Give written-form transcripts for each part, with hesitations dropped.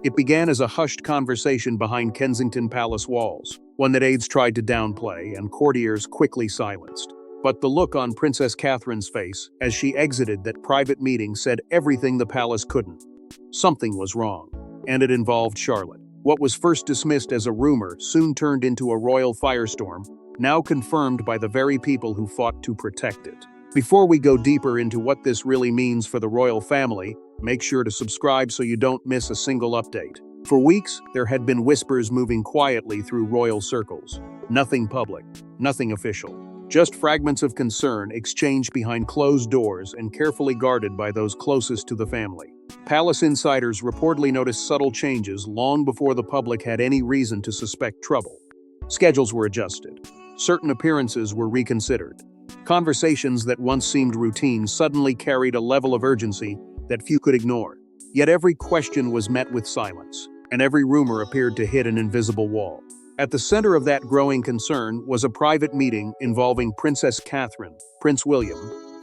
It began as a hushed conversation behind Kensington Palace walls, one that aides tried to downplay and courtiers quickly silenced. But the look on Princess Catherine's face as she exited that private meeting said everything the palace couldn't. Something was wrong, and it involved Charlotte. What was first dismissed as a rumor soon turned into a royal firestorm, now confirmed by the very people who fought to protect it. Before we go deeper into what this really means for the royal family, make sure to subscribe so you don't miss a single update. For weeks, there had been whispers moving quietly through royal circles. Nothing public, nothing official. Just fragments of concern exchanged behind closed doors and carefully guarded by those closest to the family. Palace insiders reportedly noticed subtle changes long before the public had any reason to suspect trouble. Schedules were adjusted. Certain appearances were reconsidered. Conversations that once seemed routine suddenly carried a level of urgency that few could ignore. Yet every question was met with silence, and every rumor appeared to hit an invisible wall. At the center of that growing concern was a private meeting involving Princess Catherine, Prince William,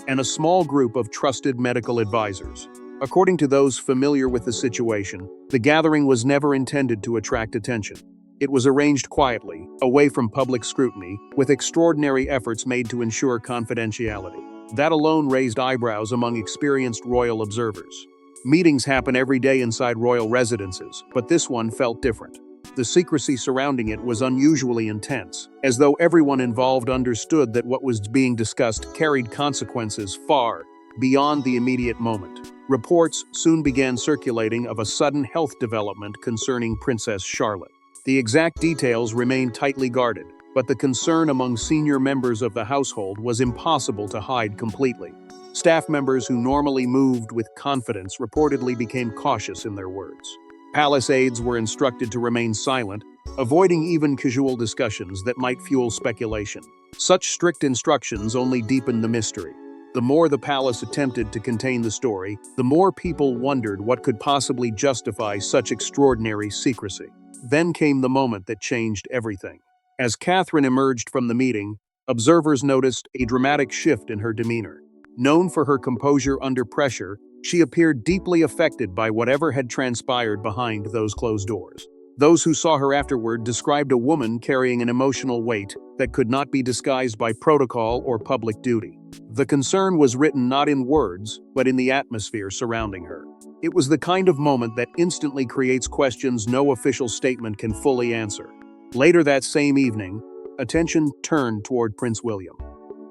and a small group of trusted medical advisors. According to those familiar with the situation, the gathering was never intended to attract attention. It was arranged quietly, away from public scrutiny, with extraordinary efforts made to ensure confidentiality. That alone raised eyebrows among experienced royal observers. Meetings happen every day inside royal residences, but this one felt different. The secrecy surrounding it was unusually intense, as though everyone involved understood that what was being discussed carried consequences far beyond the immediate moment. Reports soon began circulating of a sudden health development concerning Princess Charlotte. The exact details remained tightly guarded, but the concern among senior members of the household was impossible to hide completely. Staff members who normally moved with confidence reportedly became cautious in their words. Palace aides were instructed to remain silent, avoiding even casual discussions that might fuel speculation. Such strict instructions only deepened the mystery. The more the palace attempted to contain the story, the more people wondered what could possibly justify such extraordinary secrecy. Then came the moment that changed everything. As Catherine emerged from the meeting, observers noticed a dramatic shift in her demeanor. Known for her composure under pressure, she appeared deeply affected by whatever had transpired behind those closed doors. Those who saw her afterward described a woman carrying an emotional weight that could not be disguised by protocol or public duty. The concern was written not in words, but in the atmosphere surrounding her. It was the kind of moment that instantly creates questions no official statement can fully answer. Later that same evening, attention turned toward Prince William.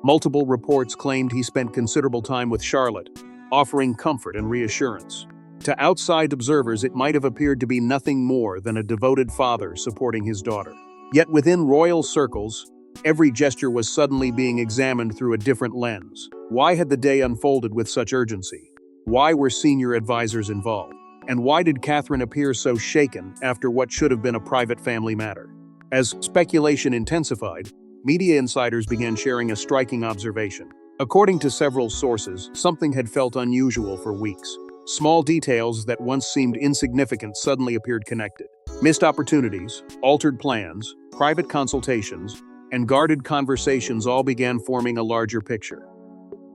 Multiple reports claimed he spent considerable time with Charlotte, offering comfort and reassurance. To outside observers, it might have appeared to be nothing more than a devoted father supporting his daughter. Yet within royal circles, every gesture was suddenly being examined through a different lens. Why had the day unfolded with such urgency? Why were senior advisors involved? And why did Catherine appear so shaken after what should have been a private family matter? As speculation intensified, media insiders began sharing a striking observation. According to several sources, something had felt unusual for weeks. Small details that once seemed insignificant suddenly appeared connected. Missed opportunities, altered plans, private consultations, and guarded conversations all began forming a larger picture.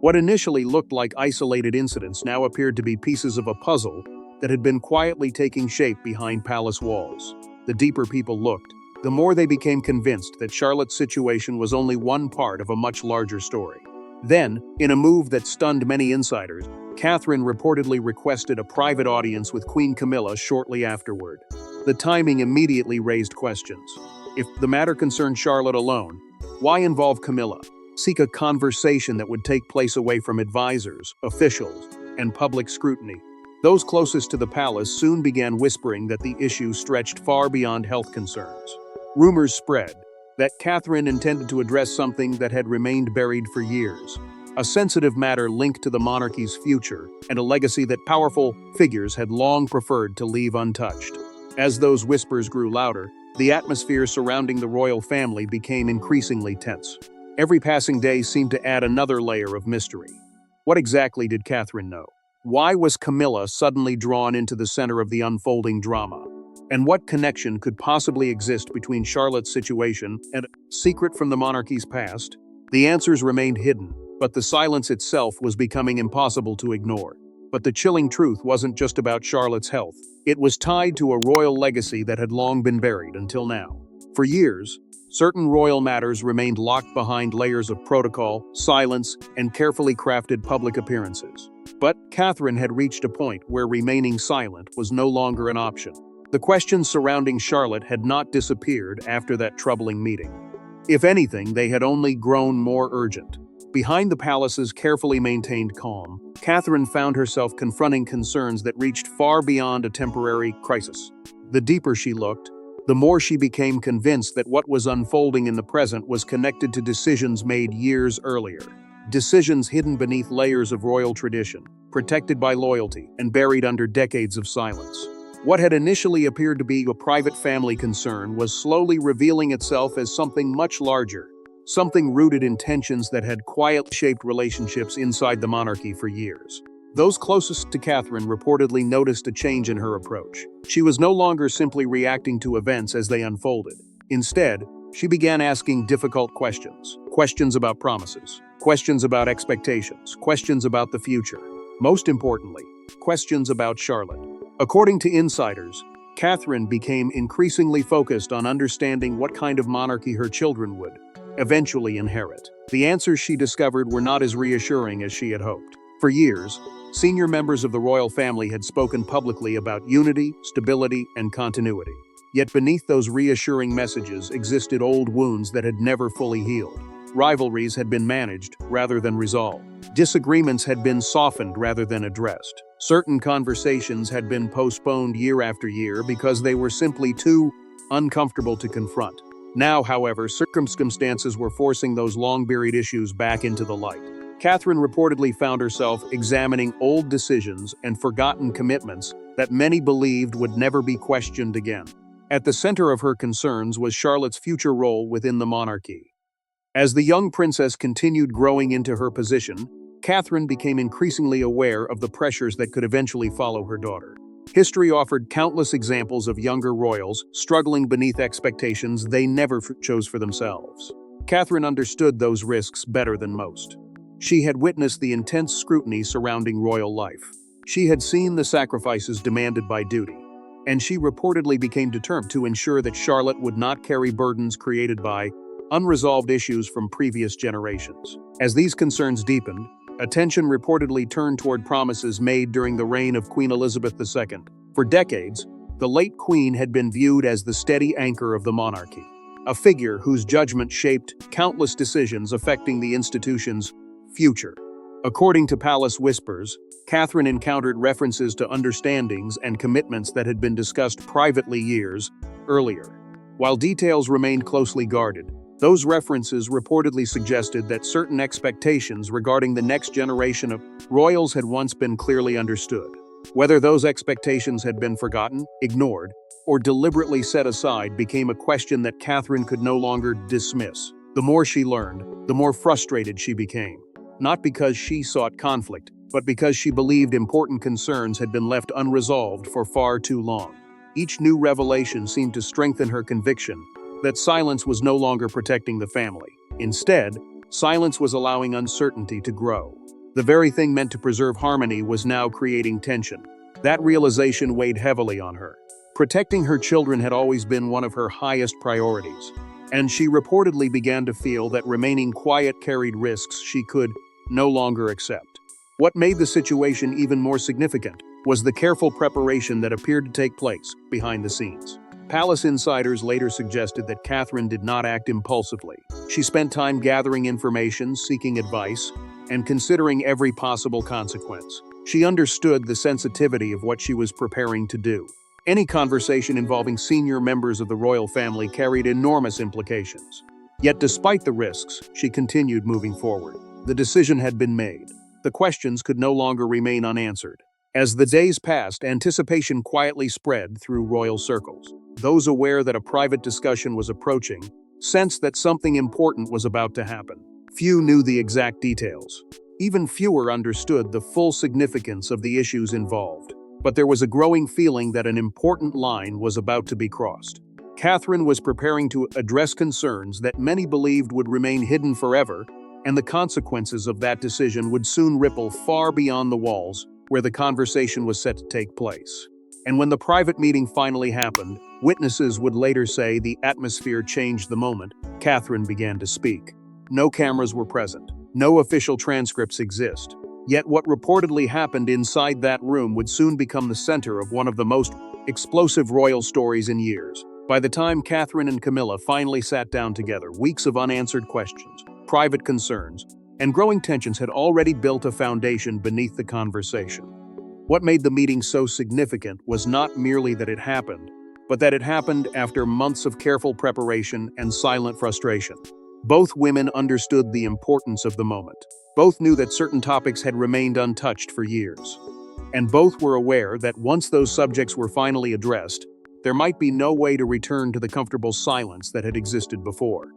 What initially looked like isolated incidents now appeared to be pieces of a puzzle that had been quietly taking shape behind palace walls. The deeper people looked, the more they became convinced that Charlotte's situation was only one part of a much larger story. Then, in a move that stunned many insiders, Catherine reportedly requested a private audience with Queen Camilla shortly afterward. The timing immediately raised questions. If the matter concerned Charlotte alone, why involve Camilla? Seek a conversation that would take place away from advisors, officials, and public scrutiny. Those closest to the palace soon began whispering that the issue stretched far beyond health concerns. Rumors spread that Catherine intended to address something that had remained buried for years, a sensitive matter linked to the monarchy's future and a legacy that powerful figures had long preferred to leave untouched. As those whispers grew louder, the atmosphere surrounding the royal family became increasingly tense. Every passing day seemed to add another layer of mystery. What exactly did Catherine know? Why was Camilla suddenly drawn into the center of the unfolding drama? And what connection could possibly exist between Charlotte's situation and a secret from the monarchy's past? The answers remained hidden, but the silence itself was becoming impossible to ignore. But the chilling truth wasn't just about Charlotte's health. It was tied to a royal legacy that had long been buried until now. For years, certain royal matters remained locked behind layers of protocol, silence, and carefully crafted public appearances. But Catherine had reached a point where remaining silent was no longer an option. The questions surrounding Charlotte had not disappeared after that troubling meeting. If anything, they had only grown more urgent. Behind the palace's carefully maintained calm, Catherine found herself confronting concerns that reached far beyond a temporary crisis. The deeper she looked, the more she became convinced that what was unfolding in the present was connected to decisions made years earlier. Decisions hidden beneath layers of royal tradition, protected by loyalty, and buried under decades of silence. What had initially appeared to be a private family concern was slowly revealing itself as something much larger, something rooted in tensions that had quietly shaped relationships inside the monarchy for years. Those closest to Catherine reportedly noticed a change in her approach. She was no longer simply reacting to events as they unfolded. Instead, she began asking difficult questions. Questions about promises, questions about expectations, questions about the future. Most importantly, questions about Charlotte. According to insiders, Catherine became increasingly focused on understanding what kind of monarchy her children would eventually inherit. The answers she discovered were not as reassuring as she had hoped. For years, senior members of the royal family had spoken publicly about unity, stability, and continuity. Yet beneath those reassuring messages existed old wounds that had never fully healed. Rivalries had been managed rather than resolved. Disagreements had been softened rather than addressed. Certain conversations had been postponed year after year because they were simply too uncomfortable to confront. Now, however, circumstances were forcing those long-buried issues back into the light. Catherine reportedly found herself examining old decisions and forgotten commitments that many believed would never be questioned again. At the center of her concerns was Charlotte's future role within the monarchy. As the young princess continued growing into her position, Catherine became increasingly aware of the pressures that could eventually follow her daughter. History offered countless examples of younger royals struggling beneath expectations they never chose for themselves. Catherine understood those risks better than most. She had witnessed the intense scrutiny surrounding royal life. She had seen the sacrifices demanded by duty, and she reportedly became determined to ensure that Charlotte would not carry burdens created by unresolved issues from previous generations. As these concerns deepened, attention reportedly turned toward promises made during the reign of Queen Elizabeth II. For decades, the late queen had been viewed as the steady anchor of the monarchy, a figure whose judgment shaped countless decisions affecting the institution's future. According to palace whispers, Catherine encountered references to understandings and commitments that had been discussed privately years earlier. While details remained closely guarded, those references reportedly suggested that certain expectations regarding the next generation of royals had once been clearly understood. Whether those expectations had been forgotten, ignored, or deliberately set aside became a question that Catherine could no longer dismiss. The more she learned, the more frustrated she became. Not because she sought conflict, but because she believed important concerns had been left unresolved for far too long. Each new revelation seemed to strengthen her conviction that silence was no longer protecting the family. Instead, silence was allowing uncertainty to grow. The very thing meant to preserve harmony was now creating tension. That realization weighed heavily on her. Protecting her children had always been one of her highest priorities, and she reportedly began to feel that remaining quiet carried risks she could no longer accept. What made the situation even more significant was the careful preparation that appeared to take place behind the scenes. Palace insiders later suggested that Catherine did not act impulsively. She spent time gathering information, seeking advice, and considering every possible consequence. She understood the sensitivity of what she was preparing to do. Any conversation involving senior members of the royal family carried enormous implications. Yet despite the risks, she continued moving forward. The decision had been made. The questions could no longer remain unanswered. As the days passed, anticipation quietly spread through royal circles. Those aware that a private discussion was approaching sensed that something important was about to happen. Few knew the exact details. Even fewer understood the full significance of the issues involved. But there was a growing feeling that an important line was about to be crossed. Catherine was preparing to address concerns that many believed would remain hidden forever, and the consequences of that decision would soon ripple far beyond the walls where the conversation was set to take place. And when the private meeting finally happened, witnesses would later say the atmosphere changed the moment Catherine began to speak. No cameras were present. No official transcripts exist. Yet what reportedly happened inside that room would soon become the center of one of the most explosive royal stories in years. By the time Catherine and Camilla finally sat down together, weeks of unanswered questions, private concerns, and growing tensions had already built a foundation beneath the conversation. What made the meeting so significant was not merely that it happened, but that it happened after months of careful preparation and silent frustration. Both women understood the importance of the moment. Both knew that certain topics had remained untouched for years. And both were aware that once those subjects were finally addressed, there might be no way to return to the comfortable silence that had existed before.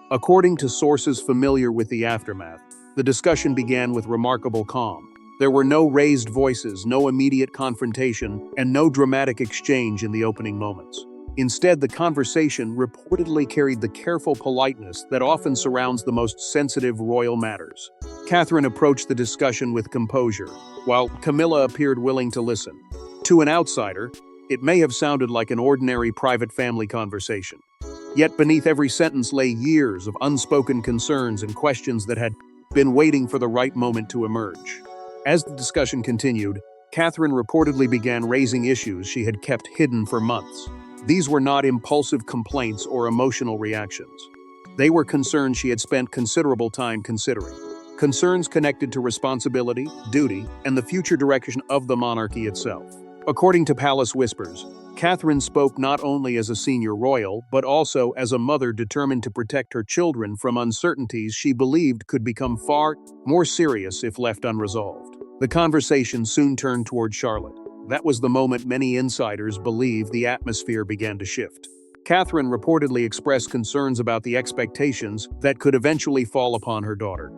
According to sources familiar with the aftermath, the discussion began with remarkable calm. There were no raised voices, no immediate confrontation, and no dramatic exchange in the opening moments. Instead, the conversation reportedly carried the careful politeness that often surrounds the most sensitive royal matters. Catherine approached the discussion with composure, while Camilla appeared willing to listen. To an outsider, it may have sounded like an ordinary private family conversation. Yet beneath every sentence lay years of unspoken concerns and questions that had been waiting for the right moment to emerge. As the discussion continued, Catherine reportedly began raising issues she had kept hidden for months. These were not impulsive complaints or emotional reactions. They were concerns she had spent considerable time considering. Concerns connected to responsibility, duty, and the future direction of the monarchy itself. According to Palace Whispers, Catherine spoke not only as a senior royal, but also as a mother determined to protect her children from uncertainties she believed could become far more serious if left unresolved. The conversation soon turned toward Charlotte. That was the moment many insiders believe the atmosphere began to shift. Catherine reportedly expressed concerns about the expectations that could eventually fall upon her daughter.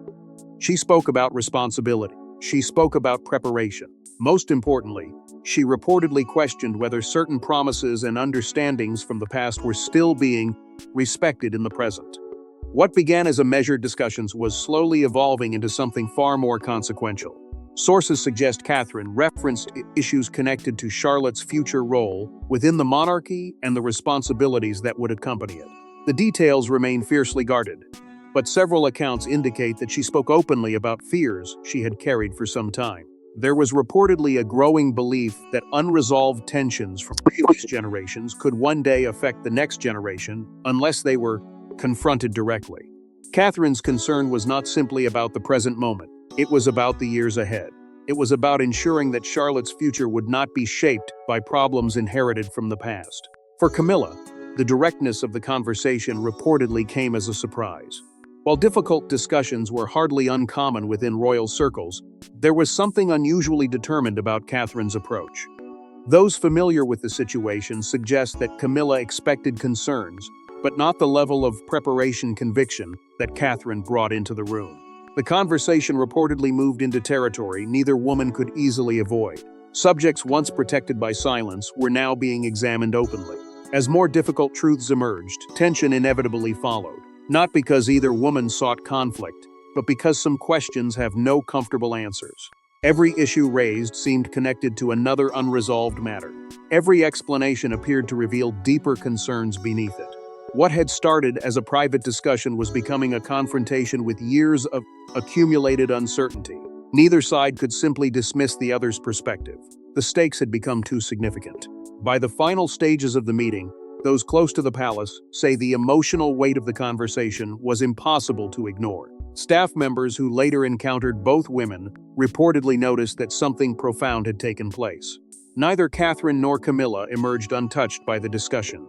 She spoke about responsibility. She spoke about preparation. Most importantly, she reportedly questioned whether certain promises and understandings from the past were still being respected in the present. What began as a measured discussion was slowly evolving into something far more consequential. Sources suggest Catherine referenced issues connected to Charlotte's future role within the monarchy and the responsibilities that would accompany it. The details remain fiercely guarded, but several accounts indicate that she spoke openly about fears she had carried for some time. There was reportedly a growing belief that unresolved tensions from previous generations could one day affect the next generation unless they were confronted directly. Catherine's concern was not simply about the present moment. It was about the years ahead. It was about ensuring that Charlotte's future would not be shaped by problems inherited from the past. For Camilla, the directness of the conversation reportedly came as a surprise. While difficult discussions were hardly uncommon within royal circles, there was something unusually determined about Catherine's approach. Those familiar with the situation suggest that Camilla expected concerns, but not the level of preparation conviction that Catherine brought into the room. The conversation reportedly moved into territory neither woman could easily avoid. Subjects once protected by silence were now being examined openly. As more difficult truths emerged, tension inevitably followed. Not because either woman sought conflict, but because some questions have no comfortable answers. Every issue raised seemed connected to another unresolved matter. Every explanation appeared to reveal deeper concerns beneath it. What had started as a private discussion was becoming a confrontation with years of accumulated uncertainty. Neither side could simply dismiss the other's perspective. The stakes had become too significant. By the final stages of the meeting, those close to the palace say the emotional weight of the conversation was impossible to ignore. Staff members who later encountered both women reportedly noticed that something profound had taken place. Neither Catherine nor Camilla emerged untouched by the discussion.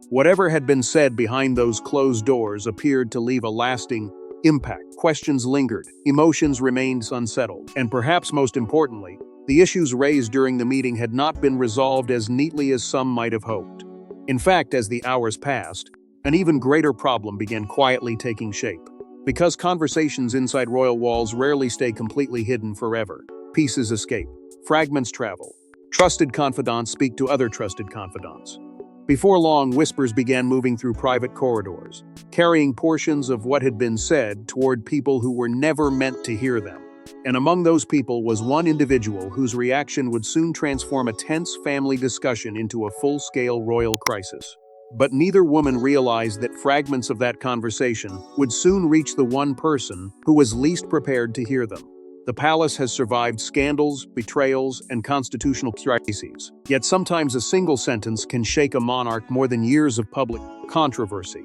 Whatever had been said behind those closed doors appeared to leave a lasting impact. Questions lingered, emotions remained unsettled, and perhaps most importantly, the issues raised during the meeting had not been resolved as neatly as some might have hoped. In fact, as the hours passed, an even greater problem began quietly taking shape. Because conversations inside royal walls rarely stay completely hidden forever, pieces escape, fragments travel, trusted confidants speak to other trusted confidants. Before long, whispers began moving through private corridors, carrying portions of what had been said toward people who were never meant to hear them. And among those people was one individual whose reaction would soon transform a tense family discussion into a full-scale royal crisis. But neither woman realized that fragments of that conversation would soon reach the one person who was least prepared to hear them. The palace has survived scandals, betrayals, and constitutional crises. Yet sometimes a single sentence can shake a monarch more than years of public controversy.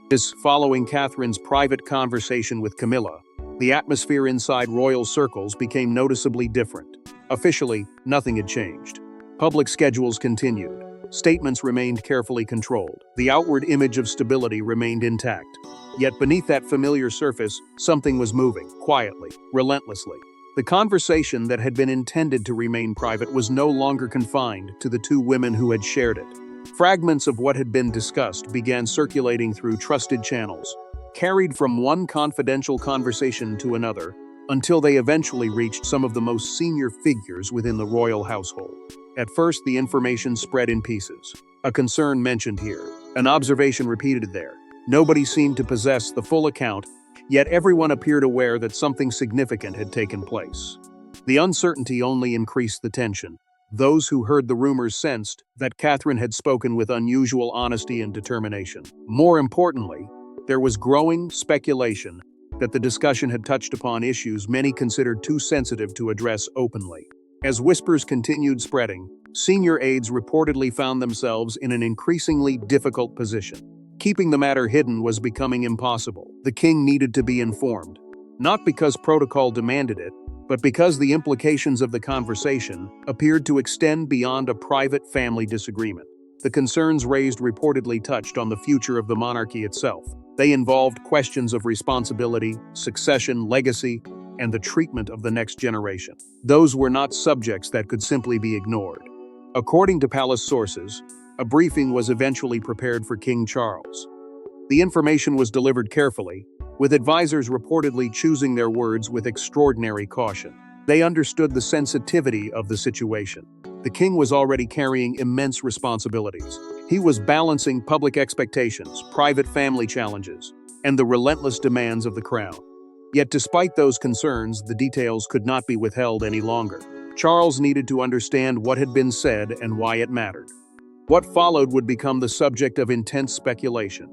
This following Catherine's private conversation with Camilla, the atmosphere inside royal circles became noticeably different. Officially, nothing had changed. Public schedules continued. Statements remained carefully controlled. The outward image of stability remained intact. Yet beneath that familiar surface, something was moving, quietly, relentlessly. The conversation that had been intended to remain private was no longer confined to the two women who had shared it. Fragments of what had been discussed began circulating through trusted channels, carried from one confidential conversation to another, until they eventually reached some of the most senior figures within the royal household. At first, the information spread in pieces. A concern mentioned here, an observation repeated there. Nobody seemed to possess the full account, yet everyone appeared aware that something significant had taken place. The uncertainty only increased the tension. Those who heard the rumors sensed that Catherine had spoken with unusual honesty and determination. More importantly, there was growing speculation that the discussion had touched upon issues many considered too sensitive to address openly. As whispers continued spreading, senior aides reportedly found themselves in an increasingly difficult position. Keeping the matter hidden was becoming impossible. The king needed to be informed, not because protocol demanded it, but because the implications of the conversation appeared to extend beyond a private family disagreement. The concerns raised reportedly touched on the future of the monarchy itself. They involved questions of responsibility, succession, legacy, and the treatment of the next generation. Those were not subjects that could simply be ignored. According to palace sources, a briefing was eventually prepared for King Charles. The information was delivered carefully, with advisors reportedly choosing their words with extraordinary caution. They understood the sensitivity of the situation. The king was already carrying immense responsibilities. He was balancing public expectations, private family challenges, and the relentless demands of the crown. Yet despite those concerns, the details could not be withheld any longer. Charles needed to understand what had been said and why it mattered. What followed would become the subject of intense speculation.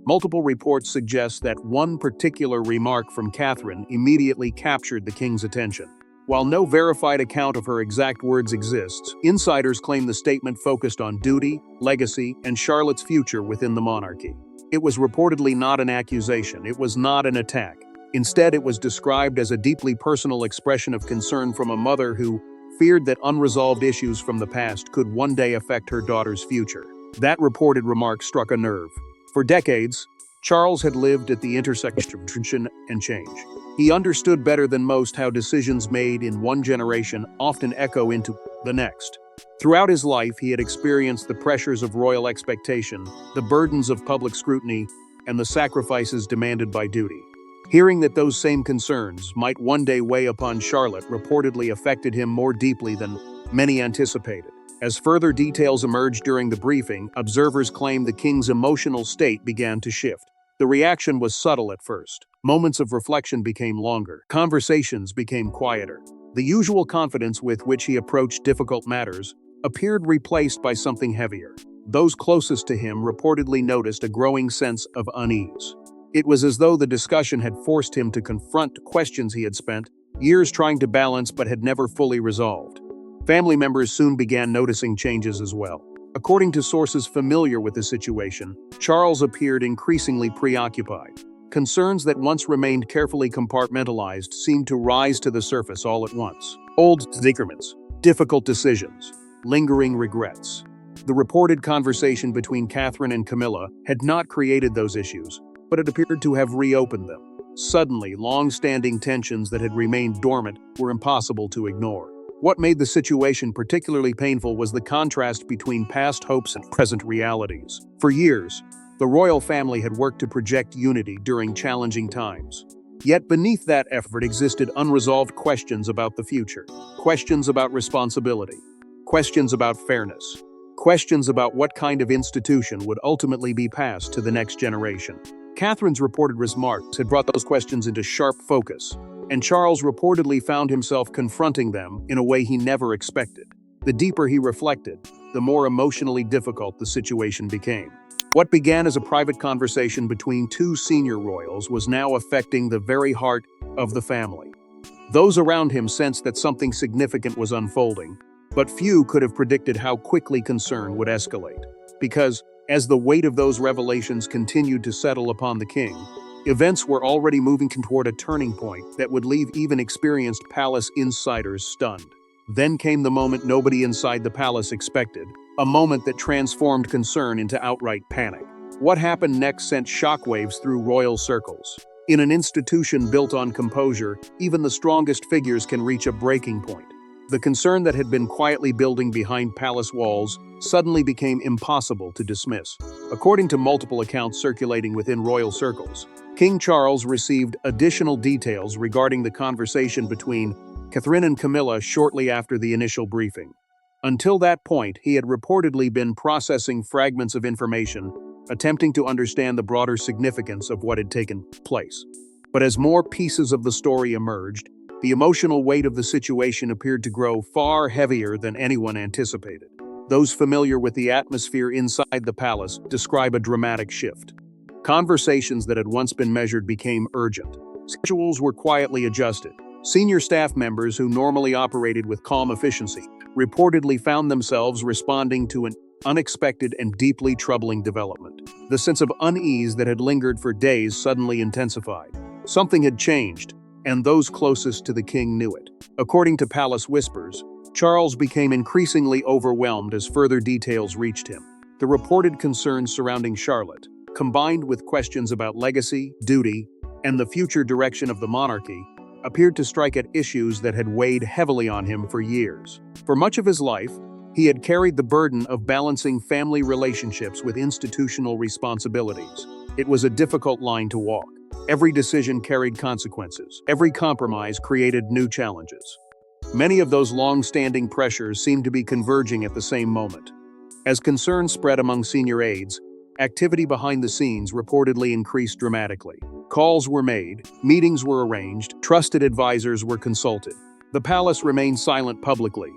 Multiple reports suggest that one particular remark from Catherine immediately captured the king's attention. While no verified account of her exact words exists, insiders claim the statement focused on duty, legacy, and Charlotte's future within the monarchy. It was reportedly not an accusation, it was not an attack. Instead, it was described as a deeply personal expression of concern from a mother who feared that unresolved issues from the past could one day affect her daughter's future. That reported remark struck a nerve. For decades, Charles had lived at the intersection of tradition and change. He understood better than most how decisions made in one generation often echo into the next. Throughout his life, he had experienced the pressures of royal expectation, the burdens of public scrutiny, and the sacrifices demanded by duty. Hearing that those same concerns might one day weigh upon Charlotte reportedly affected him more deeply than many anticipated. As further details emerged during the briefing, observers claimed the king's emotional state began to shift. The reaction was subtle at first. Moments of reflection became longer. Conversations became quieter. The usual confidence with which he approached difficult matters appeared replaced by something heavier. Those closest to him reportedly noticed a growing sense of unease. It was as though the discussion had forced him to confront questions he had spent years trying to balance but had never fully resolved. Family members soon began noticing changes as well. According to sources familiar with the situation, Charles appeared increasingly preoccupied. Concerns that once remained carefully compartmentalized seemed to rise to the surface all at once. Old disagreements, difficult decisions, lingering regrets. The reported conversation between Catherine and Camilla had not created those issues, but it appeared to have reopened them. Suddenly, long-standing tensions that had remained dormant were impossible to ignore. What made the situation particularly painful was the contrast between past hopes and present realities. For years, the royal family had worked to project unity during challenging times. Yet beneath that effort existed unresolved questions about the future, questions about responsibility, questions about fairness, questions about what kind of institution would ultimately be passed to the next generation. Catherine's reported remarks had brought those questions into sharp focus, and Charles reportedly found himself confronting them in a way he never expected. The deeper he reflected, the more emotionally difficult the situation became. What began as a private conversation between two senior royals was now affecting the very heart of the family. Those around him sensed that something significant was unfolding, but few could have predicted how quickly concern would escalate. Because, as the weight of those revelations continued to settle upon the king, events were already moving toward a turning point that would leave even experienced palace insiders stunned. Then came the moment nobody inside the palace expected, a moment that transformed concern into outright panic. What happened next sent shockwaves through royal circles. In an institution built on composure, even the strongest figures can reach a breaking point. The concern that had been quietly building behind palace walls suddenly became impossible to dismiss. According to multiple accounts circulating within royal circles, King Charles received additional details regarding the conversation between Catherine and Camilla shortly after the initial briefing. Until that point, he had reportedly been processing fragments of information, attempting to understand the broader significance of what had taken place. But as more pieces of the story emerged, the emotional weight of the situation appeared to grow far heavier than anyone anticipated. Those familiar with the atmosphere inside the palace describe a dramatic shift. Conversations that had once been measured became urgent. Schedules were quietly adjusted. Senior staff members who normally operated with calm efficiency reportedly found themselves responding to an unexpected and deeply troubling development. The sense of unease that had lingered for days suddenly intensified. Something had changed, and those closest to the king knew it. According to palace whispers, Charles became increasingly overwhelmed as further details reached him. The reported concerns surrounding Charlotte, combined with questions about legacy, duty, and the future direction of the monarchy, appeared to strike at issues that had weighed heavily on him for years. For much of his life, he had carried the burden of balancing family relationships with institutional responsibilities. It was a difficult line to walk. Every decision carried consequences. Every compromise created new challenges. Many of those long-standing pressures seemed to be converging at the same moment. As concerns spread among senior aides, activity behind the scenes reportedly increased dramatically. Calls were made, meetings were arranged, trusted advisors were consulted. The palace remained silent publicly,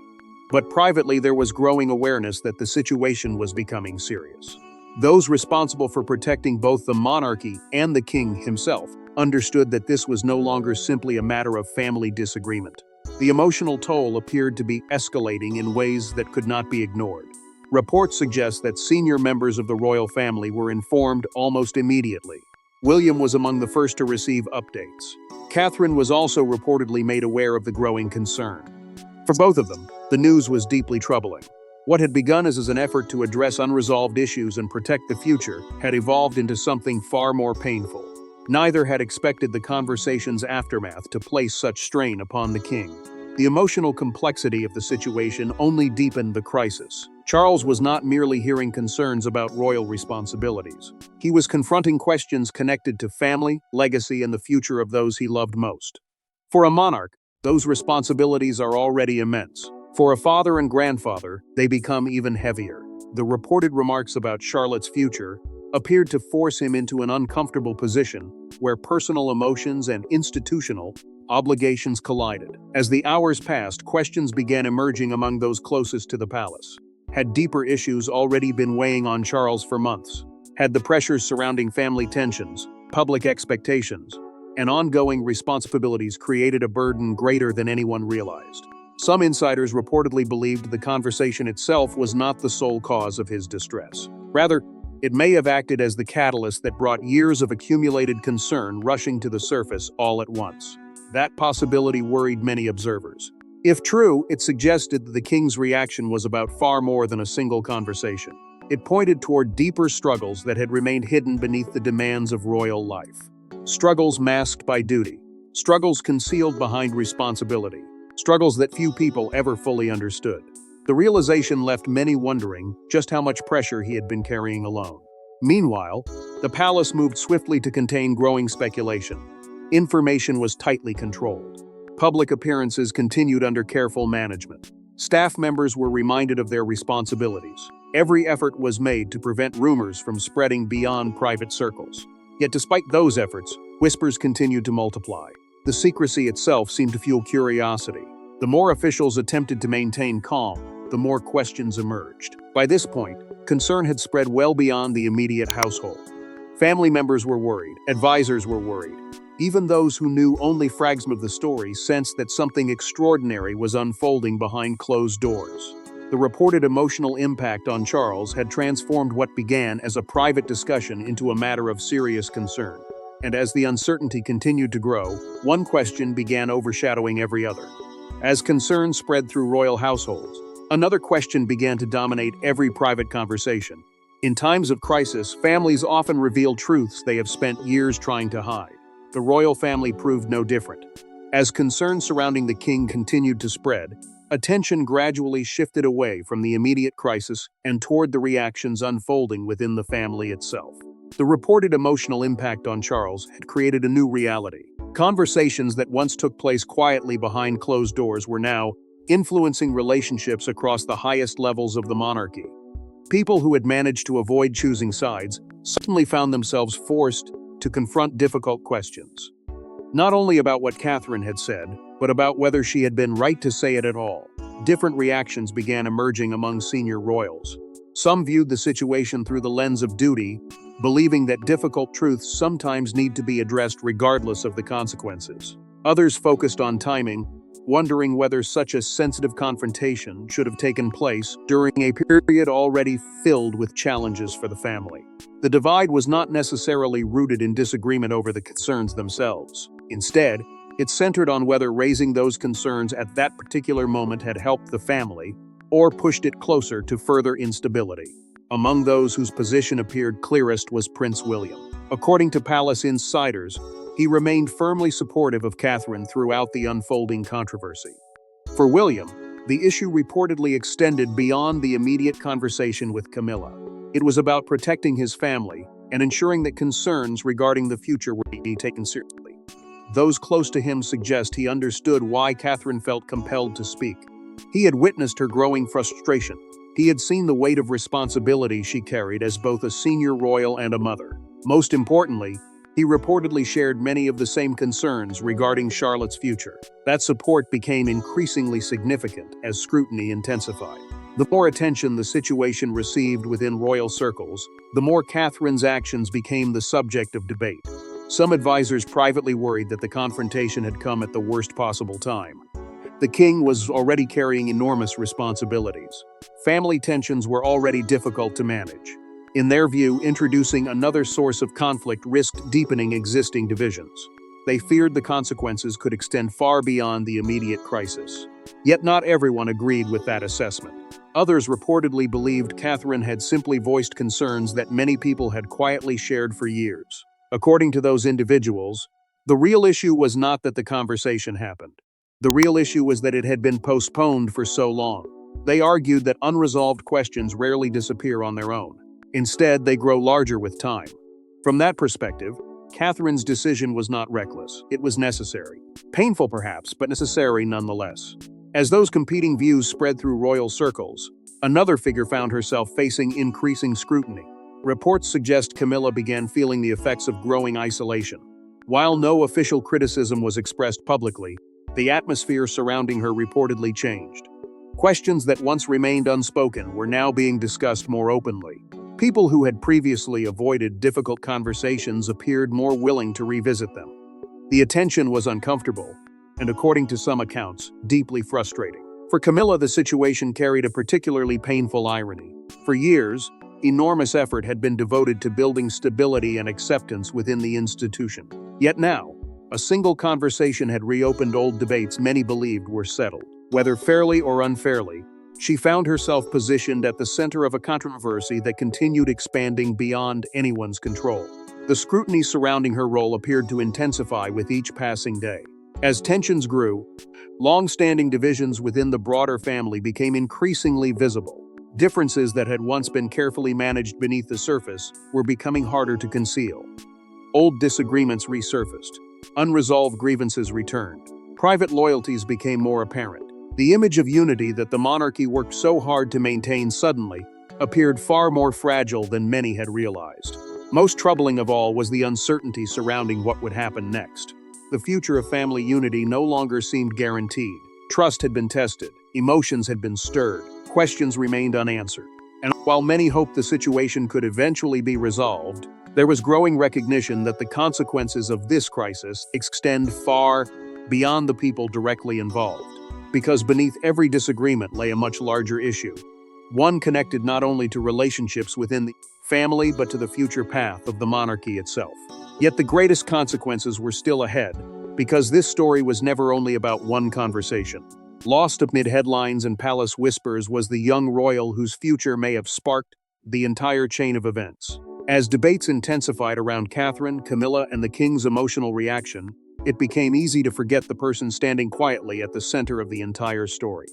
but privately there was growing awareness that the situation was becoming serious. Those responsible for protecting both the monarchy and the king himself understood that this was no longer simply a matter of family disagreement. The emotional toll appeared to be escalating in ways that could not be ignored. Reports suggest that senior members of the royal family were informed almost immediately. William was among the first to receive updates. Catherine was also reportedly made aware of the growing concern. For both of them, the news was deeply troubling. What had begun as an effort to address unresolved issues and protect the future had evolved into something far more painful. Neither had expected the conversation's aftermath to place such strain upon the king. The emotional complexity of the situation only deepened the crisis. Charles was not merely hearing concerns about royal responsibilities. He was confronting questions connected to family, legacy, and the future of those he loved most. For a monarch, those responsibilities are already immense. For a father and grandfather, they become even heavier. The reported remarks about Charlotte's future appeared to force him into an uncomfortable position where personal emotions and institutional obligations collided. As the hours passed, questions began emerging among those closest to the palace. Had deeper issues already been weighing on Charles for months? Had the pressures surrounding family tensions, public expectations, and ongoing responsibilities created a burden greater than anyone realized? Some insiders reportedly believed the conversation itself was not the sole cause of his distress. Rather, it may have acted as the catalyst that brought years of accumulated concern rushing to the surface all at once. That possibility worried many observers. If true, it suggested that the king's reaction was about far more than a single conversation. It pointed toward deeper struggles that had remained hidden beneath the demands of royal life. Struggles masked by duty. Struggles concealed behind responsibility. Struggles that few people ever fully understood. The realization left many wondering just how much pressure he had been carrying alone. Meanwhile, the palace moved swiftly to contain growing speculation. Information was tightly controlled. Public appearances continued under careful management. Staff members were reminded of their responsibilities. Every effort was made to prevent rumors from spreading beyond private circles. Yet despite those efforts, whispers continued to multiply. The secrecy itself seemed to fuel curiosity. The more officials attempted to maintain calm, the more questions emerged. By this point, concern had spread well beyond the immediate household. Family members were worried, advisors were worried. Even those who knew only fragments of the story sensed that something extraordinary was unfolding behind closed doors. The reported emotional impact on Charles had transformed what began as a private discussion into a matter of serious concern. And as the uncertainty continued to grow, one question began overshadowing every other. As concerns spread through royal households, another question began to dominate every private conversation. In times of crisis, families often reveal truths they have spent years trying to hide. The royal family proved no different. As concerns surrounding the king continued to spread, attention gradually shifted away from the immediate crisis and toward the reactions unfolding within the family itself. The reported emotional impact on Charles had created a new reality. Conversations that once took place quietly behind closed doors were now influencing relationships across the highest levels of the monarchy. People who had managed to avoid choosing sides suddenly found themselves forced to confront difficult questions. Not only about what Catherine had said, but about whether she had been right to say it at all. Different reactions began emerging among senior royals. Some viewed the situation through the lens of duty, believing that difficult truths sometimes need to be addressed regardless of the consequences. Others focused on timing, wondering whether such a sensitive confrontation should have taken place during a period already filled with challenges for the family. The divide was not necessarily rooted in disagreement over the concerns themselves. Instead, it centered on whether raising those concerns at that particular moment had helped the family or pushed it closer to further instability. Among those whose position appeared clearest was Prince William. According to palace insiders, he remained firmly supportive of Catherine throughout the unfolding controversy. For William, the issue reportedly extended beyond the immediate conversation with Camilla. It was about protecting his family and ensuring that concerns regarding the future were being taken seriously. Those close to him suggest he understood why Catherine felt compelled to speak. He had witnessed her growing frustration. He had seen the weight of responsibility she carried as both a senior royal and a mother. Most importantly, he reportedly shared many of the same concerns regarding Charlotte's future. That support became increasingly significant as scrutiny intensified. The more attention the situation received within royal circles, the more Catherine's actions became the subject of debate. Some advisors privately worried that the confrontation had come at the worst possible time. The king was already carrying enormous responsibilities. Family tensions were already difficult to manage. In their view, introducing another source of conflict risked deepening existing divisions. They feared the consequences could extend far beyond the immediate crisis. Yet not everyone agreed with that assessment. Others reportedly believed Catherine had simply voiced concerns that many people had quietly shared for years. According to those individuals, the real issue was not that the conversation happened. The real issue was that it had been postponed for so long. They argued that unresolved questions rarely disappear on their own. Instead, they grow larger with time. From that perspective, Catherine's decision was not reckless. It was necessary. Painful perhaps, but necessary nonetheless. As those competing views spread through royal circles, another figure found herself facing increasing scrutiny. Reports suggest Camilla began feeling the effects of growing isolation. While no official criticism was expressed publicly, the atmosphere surrounding her reportedly changed. Questions that once remained unspoken were now being discussed more openly. People who had previously avoided difficult conversations appeared more willing to revisit them. The attention was uncomfortable, and according to some accounts, deeply frustrating. For Camilla, the situation carried a particularly painful irony. For years, enormous effort had been devoted to building stability and acceptance within the institution. Yet now, a single conversation had reopened old debates many believed were settled. Whether fairly or unfairly, she found herself positioned at the center of a controversy that continued expanding beyond anyone's control. The scrutiny surrounding her role appeared to intensify with each passing day. As tensions grew, long-standing divisions within the broader family became increasingly visible. Differences that had once been carefully managed beneath the surface were becoming harder to conceal. Old disagreements resurfaced. Unresolved grievances returned. Private loyalties became more apparent. The image of unity that the monarchy worked so hard to maintain suddenly appeared far more fragile than many had realized. Most troubling of all was the uncertainty surrounding what would happen next. The future of family unity no longer seemed guaranteed. Trust had been tested, emotions had been stirred, questions remained unanswered. And while many hoped the situation could eventually be resolved, there was growing recognition that the consequences of this crisis extend far beyond the people directly involved. Because beneath every disagreement lay a much larger issue, one connected not only to relationships within the family but to the future path of the monarchy itself. Yet the greatest consequences were still ahead, because this story was never only about one conversation. Lost amid headlines and palace whispers was the young royal whose future may have sparked the entire chain of events. As debates intensified around Catherine, Camilla, and the king's emotional reaction, it became easy to forget the person standing quietly at the center of the entire story.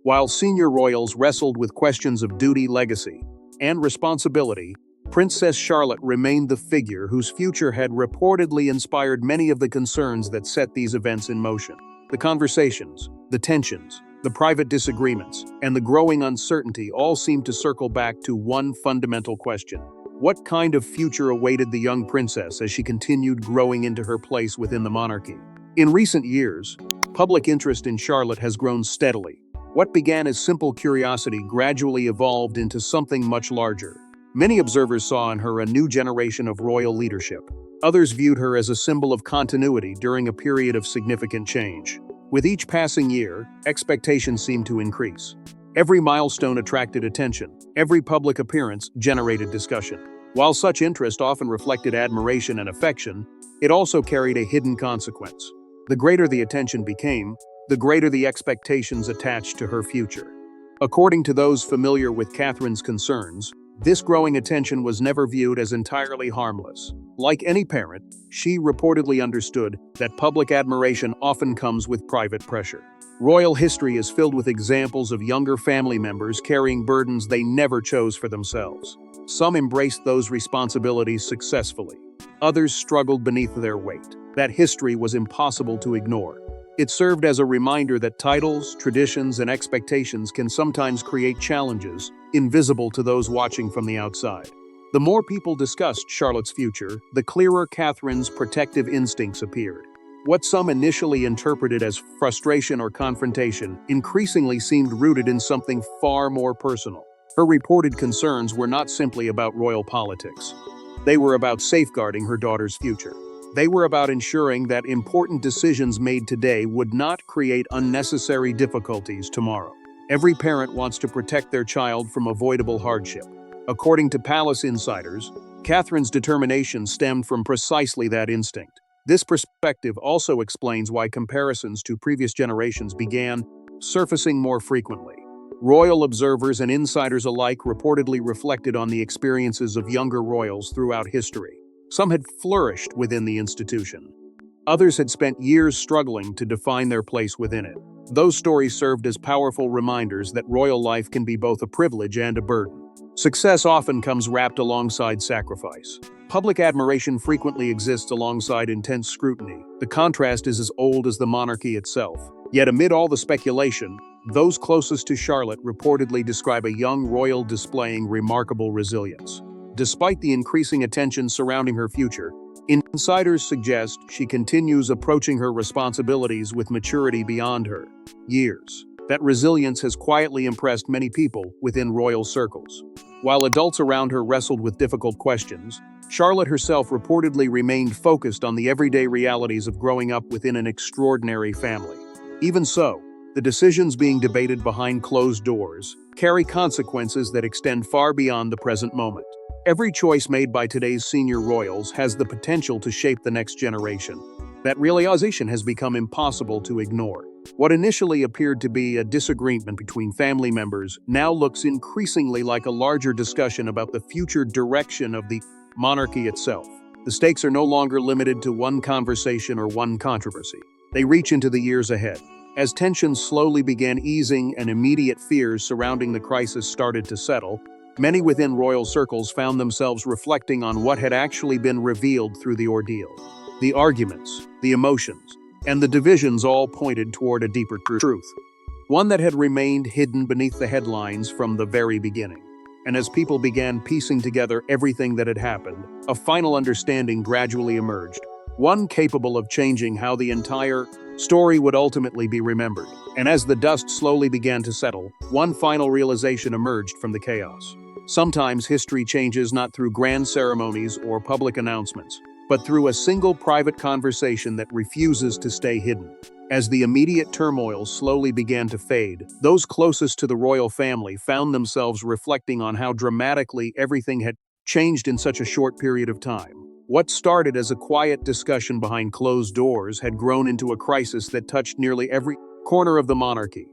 While senior royals wrestled with questions of duty, legacy, and responsibility, Princess Charlotte remained the figure whose future had reportedly inspired many of the concerns that set these events in motion. The conversations, the tensions, the private disagreements, and the growing uncertainty all seemed to circle back to one fundamental question. What kind of future awaited the young princess as she continued growing into her place within the monarchy? In recent years, public interest in Charlotte has grown steadily. What began as simple curiosity gradually evolved into something much larger. Many observers saw in her a new generation of royal leadership. Others viewed her as a symbol of continuity during a period of significant change. With each passing year, expectations seemed to increase. Every milestone attracted attention. Every public appearance generated discussion. While such interest often reflected admiration and affection, it also carried a hidden consequence. The greater the attention became, the greater the expectations attached to her future. According to those familiar with Catherine's concerns, this growing attention was never viewed as entirely harmless. Like any parent, she reportedly understood that public admiration often comes with private pressure. Royal history is filled with examples of younger family members carrying burdens they never chose for themselves. Some embraced those responsibilities successfully. Others struggled beneath their weight. That history was impossible to ignore. It served as a reminder that titles, traditions, and expectations can sometimes create challenges invisible to those watching from the outside. The more people discussed Charlotte's future, the clearer Catherine's protective instincts appeared. What some initially interpreted as frustration or confrontation increasingly seemed rooted in something far more personal. Her reported concerns were not simply about royal politics. They were about safeguarding her daughter's future. They were about ensuring that important decisions made today would not create unnecessary difficulties tomorrow. Every parent wants to protect their child from avoidable hardship. According to palace insiders, Catherine's determination stemmed from precisely that instinct. This perspective also explains why comparisons to previous generations began surfacing more frequently. Royal observers and insiders alike reportedly reflected on the experiences of younger royals throughout history. Some had flourished within the institution. Others had spent years struggling to define their place within it. Those stories served as powerful reminders that royal life can be both a privilege and a burden. Success often comes wrapped alongside sacrifice. Public admiration frequently exists alongside intense scrutiny. The contrast is as old as the monarchy itself. Yet amid all the speculation, those closest to Charlotte reportedly describe a young royal displaying remarkable resilience. Despite the increasing attention surrounding her future, insiders suggest she continues approaching her responsibilities with maturity beyond her years. That resilience has quietly impressed many people within royal circles. While adults around her wrestled with difficult questions, Charlotte herself reportedly remained focused on the everyday realities of growing up within an extraordinary family. Even so, the decisions being debated behind closed doors carry consequences that extend far beyond the present moment. Every choice made by today's senior royals has the potential to shape the next generation. That realization has become impossible to ignore. What initially appeared to be a disagreement between family members now looks increasingly like a larger discussion about the future direction of the monarchy itself. The stakes are no longer limited to one conversation or one controversy. They reach into the years ahead. As tensions slowly began easing and immediate fears surrounding the crisis started to settle, many within royal circles found themselves reflecting on what had actually been revealed through the ordeal. The arguments, the emotions, and the divisions all pointed toward a deeper truth, one that had remained hidden beneath the headlines from the very beginning. And as people began piecing together everything that had happened, a final understanding gradually emerged, one capable of changing how the entire story would ultimately be remembered. And as the dust slowly began to settle, one final realization emerged from the chaos. Sometimes history changes not through grand ceremonies or public announcements, but through a single private conversation that refuses to stay hidden. As the immediate turmoil slowly began to fade, those closest to the royal family found themselves reflecting on how dramatically everything had changed in such a short period of time. What started as a quiet discussion behind closed doors had grown into a crisis that touched nearly every corner of the monarchy.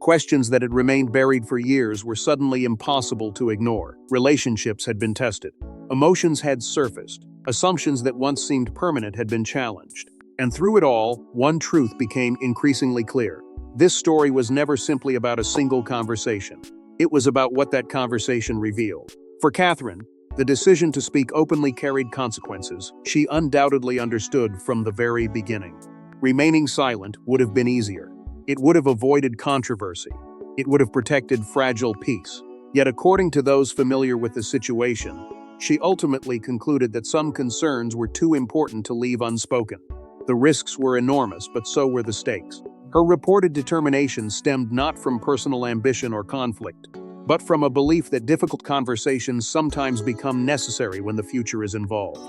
Questions that had remained buried for years were suddenly impossible to ignore. Relationships had been tested. Emotions had surfaced. Assumptions that once seemed permanent had been challenged. And through it all, one truth became increasingly clear. This story was never simply about a single conversation. It was about what that conversation revealed. For Catherine, the decision to speak openly carried consequences she undoubtedly understood from the very beginning. Remaining silent would have been easier. It would have avoided controversy. It would have protected fragile peace. Yet according to those familiar with the situation, she ultimately concluded that some concerns were too important to leave unspoken. The risks were enormous, but so were the stakes. Her reported determination stemmed not from personal ambition or conflict, but from a belief that difficult conversations sometimes become necessary when the future is involved.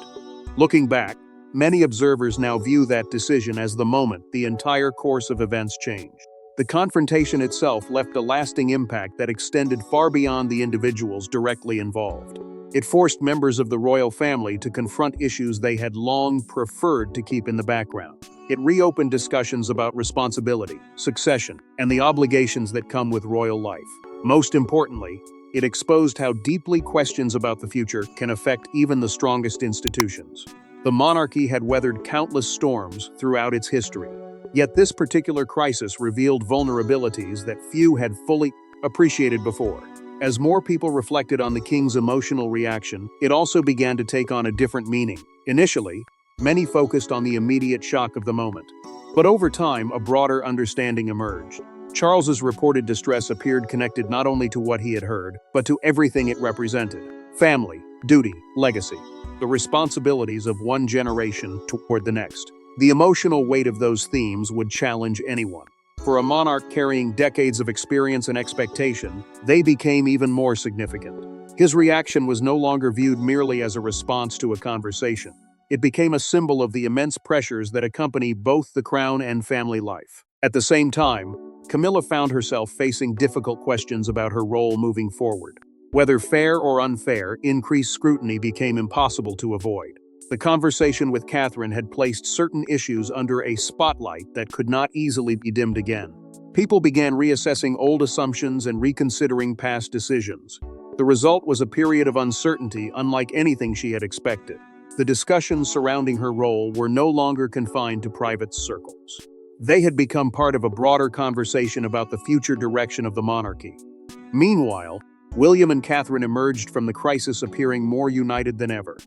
Looking back, many observers now view that decision as the moment the entire course of events changed. The confrontation itself left a lasting impact that extended far beyond the individuals directly involved. It forced members of the royal family to confront issues they had long preferred to keep in the background. It reopened discussions about responsibility, succession, and the obligations that come with royal life. Most importantly, it exposed how deeply questions about the future can affect even the strongest institutions. The monarchy had weathered countless storms throughout its history, yet this particular crisis revealed vulnerabilities that few had fully appreciated before. As more people reflected on the king's emotional reaction, it also began to take on a different meaning. Initially, many focused on the immediate shock of the moment. But over time, a broader understanding emerged. Charles's reported distress appeared connected not only to what he had heard, but to everything it represented: family, duty, legacy, the responsibilities of one generation toward the next. The emotional weight of those themes would challenge anyone. For a monarch carrying decades of experience and expectation, they became even more significant. His reaction was no longer viewed merely as a response to a conversation. It became a symbol of the immense pressures that accompany both the crown and family life. At the same time, Camilla found herself facing difficult questions about her role moving forward. Whether fair or unfair, increased scrutiny became impossible to avoid. The conversation with Catherine had placed certain issues under a spotlight that could not easily be dimmed again. People began reassessing old assumptions and reconsidering past decisions. The result was a period of uncertainty unlike anything she had expected. The discussions surrounding her role were no longer confined to private circles. They had become part of a broader conversation about the future direction of the monarchy. Meanwhile, William and Catherine emerged from the crisis appearing more united than ever.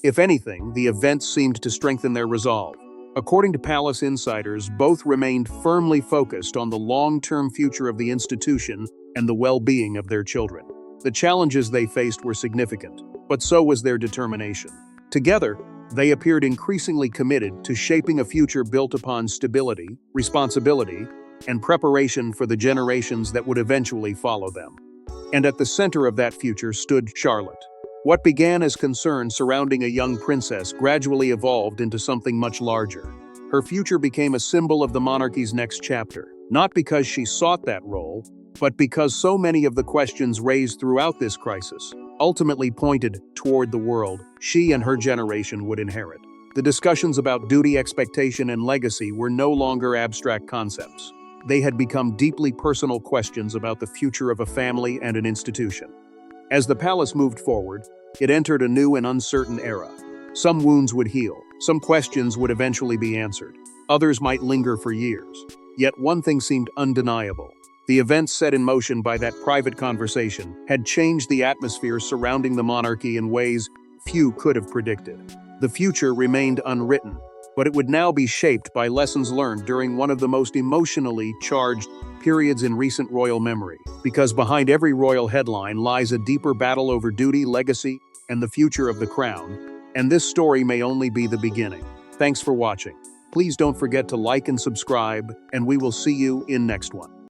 If anything, the events seemed to strengthen their resolve. According to palace insiders, both remained firmly focused on the long-term future of the institution and the well-being of their children. The challenges they faced were significant, but so was their determination. Together, they appeared increasingly committed to shaping a future built upon stability, responsibility, and preparation for the generations that would eventually follow them. And at the center of that future stood Charlotte. What began as concern surrounding a young princess gradually evolved into something much larger. Her future became a symbol of the monarchy's next chapter, not because she sought that role, but because so many of the questions raised throughout this crisis ultimately pointed toward the world she and her generation would inherit. The discussions about duty, expectation, and legacy were no longer abstract concepts. They had become deeply personal questions about the future of a family and an institution. As the palace moved forward, it entered a new and uncertain era. Some wounds would heal, some questions would eventually be answered, others might linger for years. Yet one thing seemed undeniable. The events set in motion by that private conversation had changed the atmosphere surrounding the monarchy in ways few could have predicted. The future remained unwritten, but it would now be shaped by lessons learned during one of the most emotionally charged periods in recent royal memory. Because behind every royal headline lies a deeper battle over duty, legacy, and the future of the crown, and this story may only be the beginning. Thanks for watching. Please don't forget to like and subscribe, and we will see you in next one.